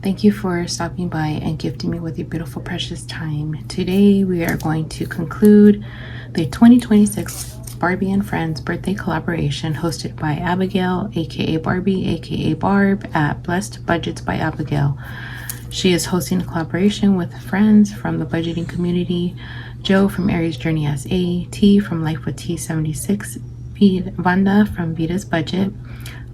Thank you for stopping by and gifting me with your beautiful, precious time. Today, we are going to conclude the 2026 Barbie and Friends birthday collaboration hosted by Abigail, aka Barbie, aka Barb, at Blessed Budgets by Abigail. She is hosting a collaboration with friends from the budgeting community, Joe from Aries Journey SA, T from Life with T76, Vanda from Vita's Budget,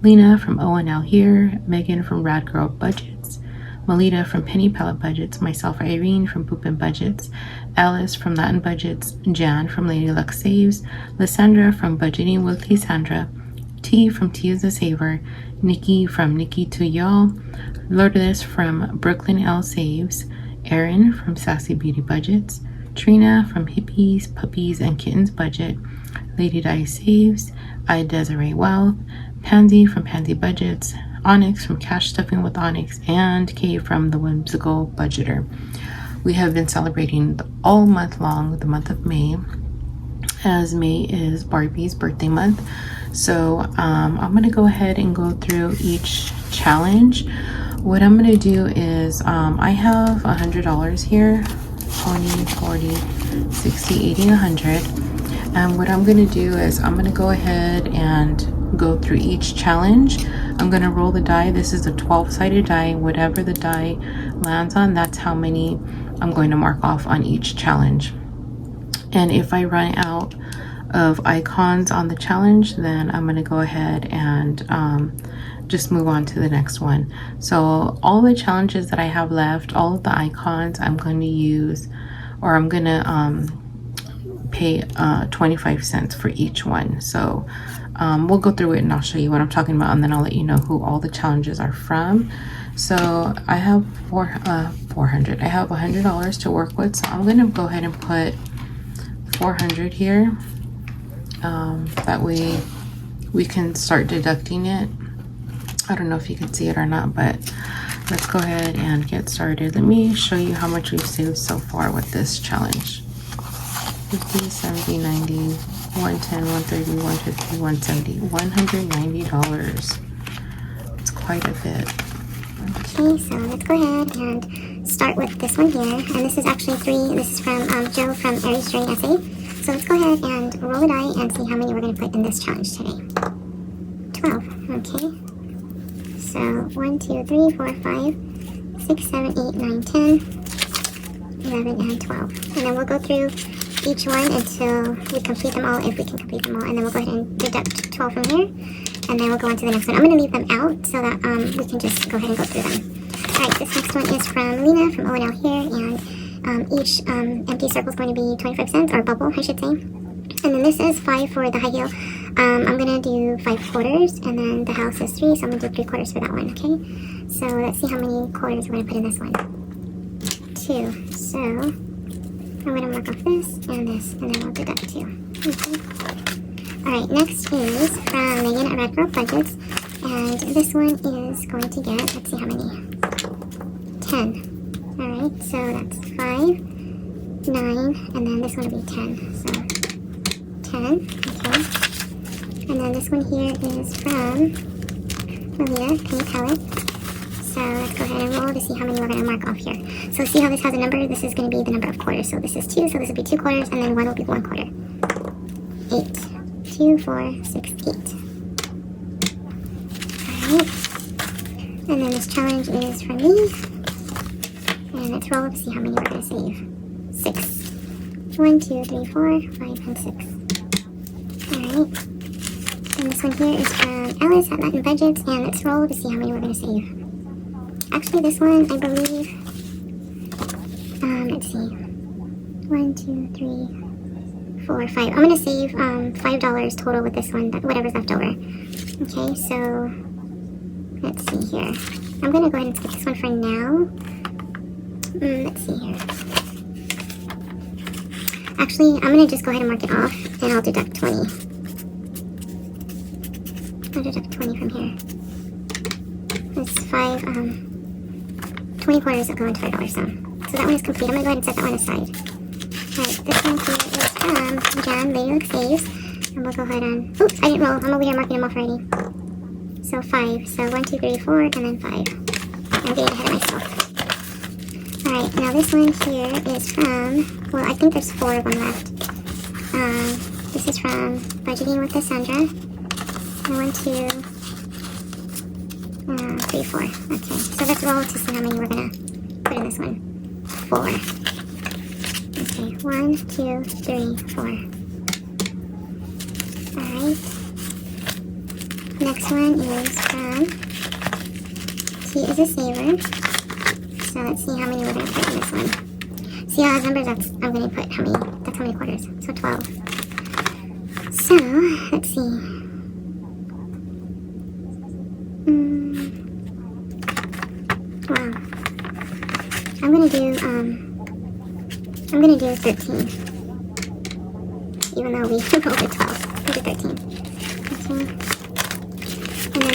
Lena from O&L Here, Megan from Rad Girl Budgets, Melita from Penny Palette Budgets, myself Irene from Poop and Budgets, Alice from Latin Budgets, Jan from Lady Luck Saves, Lysandra from Budgeting with Lysandra, T from T is the Saver, Nikki from Nikki to Y'all, Lourdes from Brooklyn L Saves, Erin from Sassy Beauty Budgets, Trina from Hippies, Puppies and Kittens Budget, Lady Di Saves, I Desiree Wealth, Pansy from Pansy Budgets, Onyx from Cash Stuffing with Onyx, and Kay from The Whimsical Budgeter. We have been celebrating all month long, the month of May, as May is Barbie's birthday month. So I'm going to go ahead and go through each challenge. What I'm going to do is I have $100 here, 20, 40, 60, 80, 100. And what I'm going to do is I'm going to go ahead and go through each challenge. I'm going to roll the die. This is a 12-sided die. Whatever the die lands on, that's how many I'm going to mark off on each challenge. And if I run out of icons on the challenge, then I'm going to go ahead and just move on to the next one. So all the challenges that I have left, all of the icons, I'm going to use, or I'm going to pay 25 cents for each one. So we'll go through it and I'll show you what I'm talking about, and then I'll let you know who all the challenges are from. So I have $400. I have $100 to work with, so I'm going to go ahead and put 400 here. That way we can start deducting it. I don't know if you can see it or not, but let's go ahead and get started. Let me show you how much we've saved so far with this challenge. 50, 70, 90, 110, 130, 150, 170, $190. It's quite a bit. Okay, so let's go ahead and start with this one here. And this is actually three. This is from Joe from Aries Journey SA. So let's go ahead and roll the die and see how many we're going to put in this challenge today. 12. Okay. So 1, 2, 3, 4, 5, 6, 7, 8, 9, 10, 11, and 12. And then we'll go through each one until we complete them all, if we can complete them all. And then we'll go ahead and deduct 12 from here. And then we'll go on to the next one. I'm going to leave them out so that we can just go ahead and go through them. Alright, this next one is from Lena from O&L Here. And each empty circle is going to be 25 cents, or bubble, I should say. And then this is 5 for the high heel. I'm going to do 5 quarters, and then the house is 3, so I'm going to do 3 quarters for that one, okay? So let's see how many quarters we're going to put in this one. 2. So I'm going to mark off this, and then we'll deduct 2. Okay. Alright, next is from Megan at Rad Girl Budgets. And this one is going to get, let's see how many. 10. Alright, so that's 5, 9, and then this one will be 10. So 10, okay. And then this one here is from Melita, Penny Palette. So let's go ahead and roll to see how many we're going to mark off here. So see how this has a number? This is going to be the number of quarters. So this is 2, so this will be 2 quarters, and then 1 will be 1 quarter. 8. 2, 4, 6, 8. Alright. And then this challenge is from me. And let's roll to see how many we're going to save. 6. 1, 2, 3, 4, 5, and 6. Alright. And this one here is from Alice at Latin Budgets. And let's roll to see how many we're going to save. Actually, this one, I believe, let's see. 1, 2, 3, 4, 5. I'm going to save $5 total with this one, whatever's left over. Okay, so let's see here. I'm going to go ahead and skip this one for now. Let's see here. Actually, I'm going to just go ahead and mark it off, and I'll deduct 20. I'll deduct 20 from here. That's 20 quarters will go into $5, so that one is complete. I'm going to go ahead and set that one aside. Alright, this one here is from Jan, Lady Luck Saves. And we'll go ahead and... Oops, I didn't roll. I'm over here marking them off already. So 5. So 1, 2, 3, 4, and then 5. I'm getting ahead of myself. Now this one here is from, well, I think there's 4 of them left. This is from Budgeting with Cassandra. 1, 2, 3, 4. Okay, so let's roll to see how many we're gonna put in this one. 4. Okay, 1, 2, 3, 4. Alright. Next one is from T is a Saver. So let's see how many we're gonna put in this one. See how it has numbers? I'm gonna put how many quarters. So 12. So let's see. Wow. I'm gonna do 13. Even though we rolled a 12. I'll do 13. Okay. And then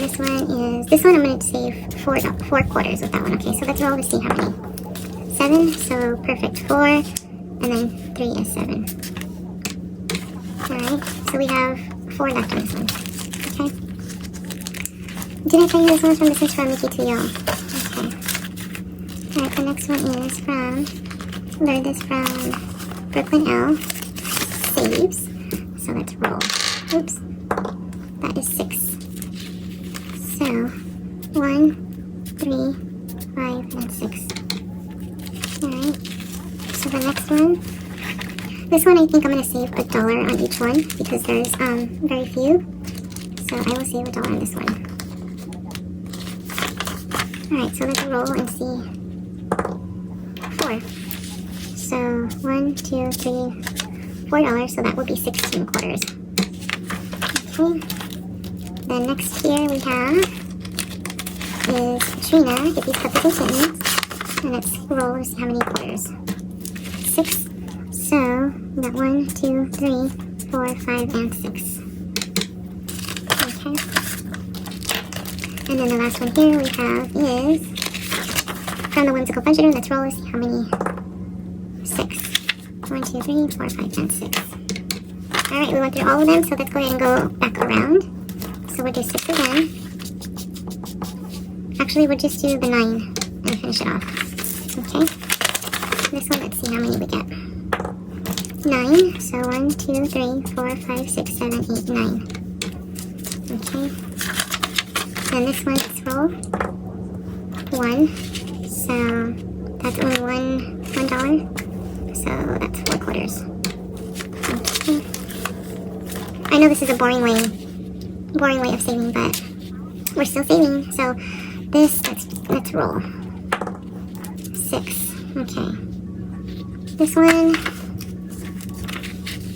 this one I'm gonna save 4 quarters with that one. Okay, so let's roll to see how many. 7, so perfect. 4, and then 3 is 7. Alright, so we have 4 left on this one. Okay. Did I tell you this one was from? This is from Mickey to Y'all. Okay. Alright, the next one is from, learned this from Brooklyn L. Saves. So let's roll. Oops. That is 6. So 1, 3, 5, and 6. Alright. So the next one. This one I think I'm going to save $1 on each one because there's very few. So I will save $1 on this one. Alright, so let's roll and see. 4. So 1, 2, 3, $4, so that would be 16 quarters. Okay. Then next here we have is Trina, Get These Puppies and Kittens. And let's roll and see how many quarters. 6. So we got 1, 2, 3, 4, 5, and 6. Okay. And then the last one here we have is from the Whimsical Pleasure. Let's roll and see how many. 6. 1, 2, 3, 4, 5, and 6. Alright, we went through all of them, so let's go ahead and go back around. So we'll do 6 again. Actually, we'll just do the 9 and finish it off. Okay. This one, let's see how many we get. 9. So 1, 2, 3, 4, 5, 6, 7, 8, 9. Okay. And this one, let's roll. 1. So that's only $1. So that's 4 quarters. Okay. I know this is a boring way of saving, but we're still saving. So this, let's roll. 6. Okay. This one,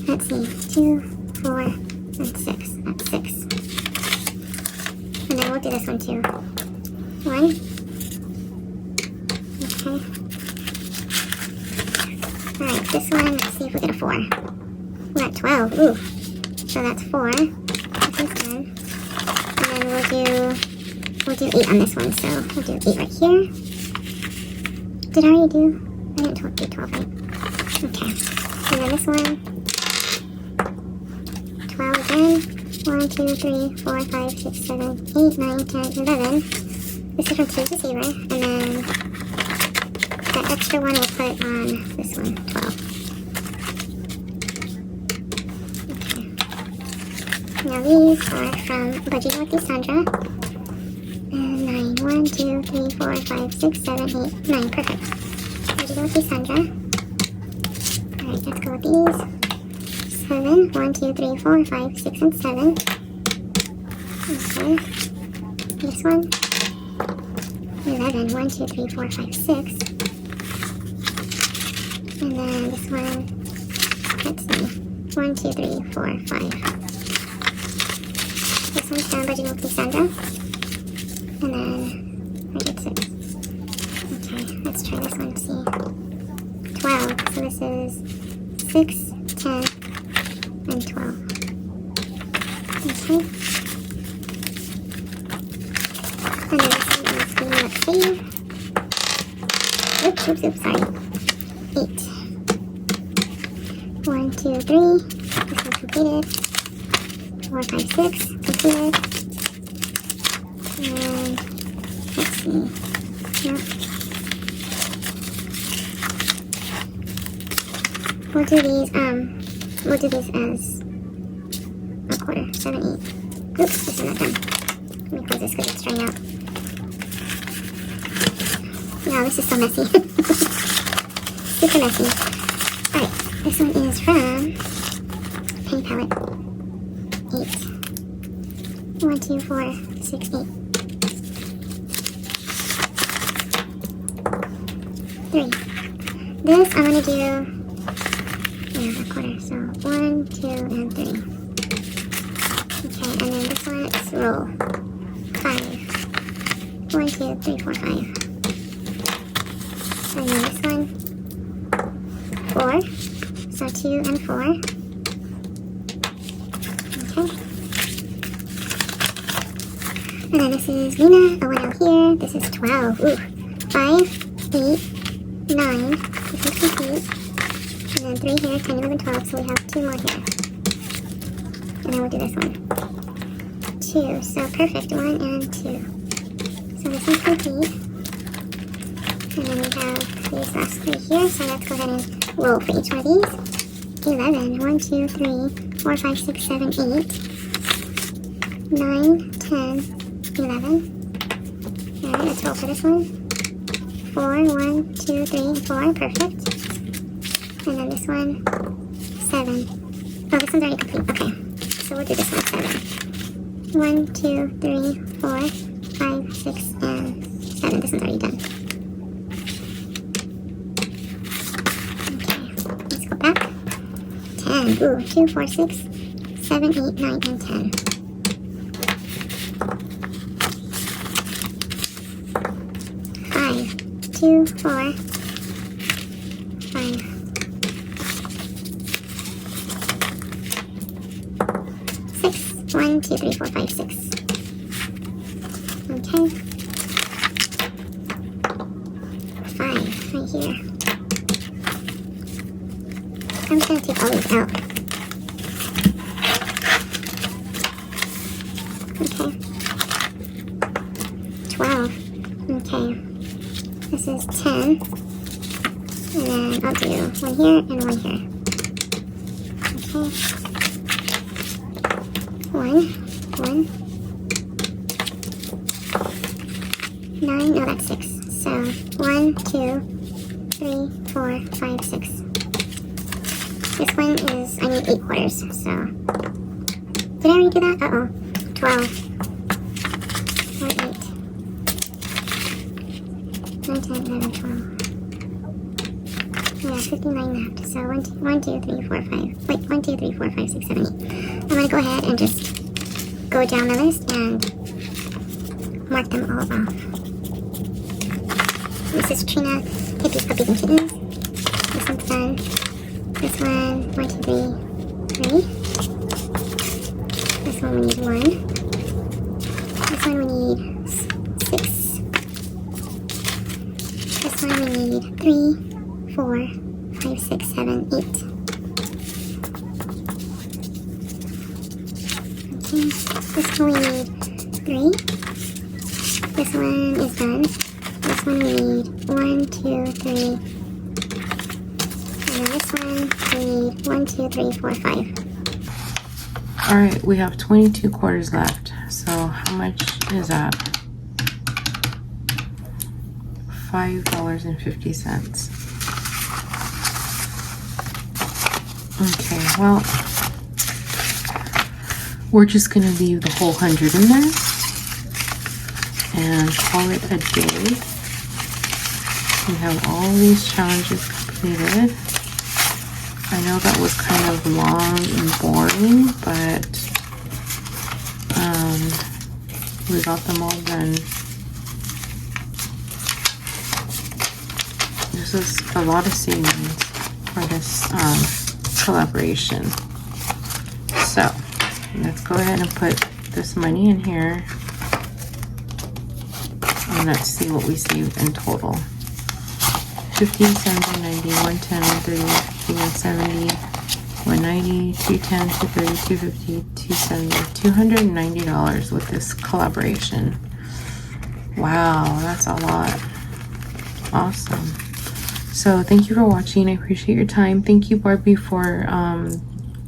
let's see, 2, 4, and 6. That's 6. And then we'll do this one too. 1. Okay. Alright, this one, let's see if we get a 4. We got 12. Ooh. So that's 4. That's 10. And then we'll do 8 on this one. So we'll do 8 right here. Did I already do? I didn't do 12, right? Okay. And then this one. 12 again. 1, 2, 3, 4, 5, 6, 7, 8, 9, 10, 11. This is from Choose the Saver. And then that extra one we'll put on this one, 12. Okay. Now these are from Budgeting with Cassandra. And 9. 1, 2, 3, 4, 5, 6, 7, 8, 9. Perfect. Budgeting with Cassandra. Alright, let's go with these. 7. 1, 2, 3, 4, 5, 6, and 7. Okay. This one. 11. 1, 2, 3, 4, 5, 6. And then this one, let's see, 1, 2, 3, 4, 5. This one's from Budgeting with Cassandra. And then I get 6. Okay, let's try this one, see. 12, so this is 6, 10, and 12. Okay. And then this one is the let's save. Oops, sorry. 8. 1, 2, 3. This one's completed. 4, 5, 6. Completed. And let's see. Yep. We'll do these as a quarter, 7, 8. Oops, this is not done. Let me close this because it's drying out. Wow, this is so messy. Super messy. Alright, this one is from Penny Palette. 8. 1, 2, 4, 6, 8. 3. This I'm gonna do a quarter, so 1, 2, and 3. Okay, and then this one, let's roll. 5. 1, 2, 3, 4, 5. And then this one, 4. So 2 and 4. Okay. And then this is Luna, a 1 out here. This is 12. Ooh. 5, 8, 9. This is complete. And then 3 here, 10, 11, 12. So we have 2 more here. And then we'll do this one. 2. So perfect. 1 and 2. So this one's complete. And then we have these last 3 here. So let's go ahead and roll for each one of these. 11. 1, 2, 3, 4, 5, 6, 7, 8. 9, 10, 11. Alright, let's roll for this one. 4, 1, 2, 3, 4. Perfect. And then this one, 7. Oh, this one's already complete. Okay. So we'll do this one, 7. 1, 2, 3, 4, 5, 6, and 7. This one's already done. Okay. Let's go back. 10. Ooh, 2, 4, 6, 7, 8, 9, and 10. 5. 2, 4, 5. 6. 1, 2, 3, 4, 5, 6. Okay. 5 right here. I'm just gonna take all these out. Okay. 12. Okay. This is 10. And then I'll do 1 here and 1 here. Okay. 1. 9. No, that's 6. So 1, 2, 3, 4, 5, 6. This one is, I need 8 quarters. So did I already do that? Uh-oh. 12. 4, 8. 9, 10, 11, 12. Yeah, 59 left. So 1, 2, 3, 4, 5. Wait, 1, 2, 3, 4, 5, 6, 7, 8. I'm going to go ahead and just go down the list and mark them all off. This is Trina, Pippi's Puppies and Kittens. This one's done. This one, 1, 2, 3, 3. This one we need 1. This one we need 6. This one we need 3, 4, 5, 6, 7, 8. Okay, this one we need 3. This one is done. This one we need 1, 2, 3. And then this one we need 1, 2, 3, 4, 5. All right, we have 22 quarters left. So how much is that? $5.50. Okay, well, we're just gonna leave the whole 100 in there and call it a day. We have all these challenges completed. I know that was kind of long and boring, but we got them all done. This is a lot of savings for this collaboration. So let's go ahead and put this money in here and let's see what we saved in total. 50, 70, 90, 110, 130, 50, 170, 190, 210, 230, 250, 270, $290 with this collaboration. Wow, that's a lot. Awesome. So thank you for watching. I appreciate your time. Thank you, Barbie, for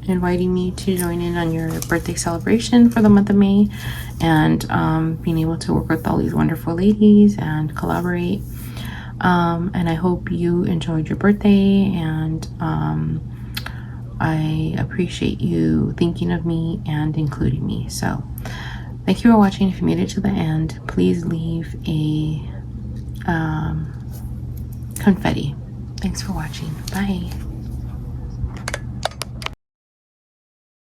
inviting me to join in on your birthday celebration for the month of May, and being able to work with all these wonderful ladies and collaborate. And I hope you enjoyed your birthday, and I appreciate you thinking of me and including me. So thank you for watching. If you made it to the end, please leave a confetti. Thanks for watching. Bye.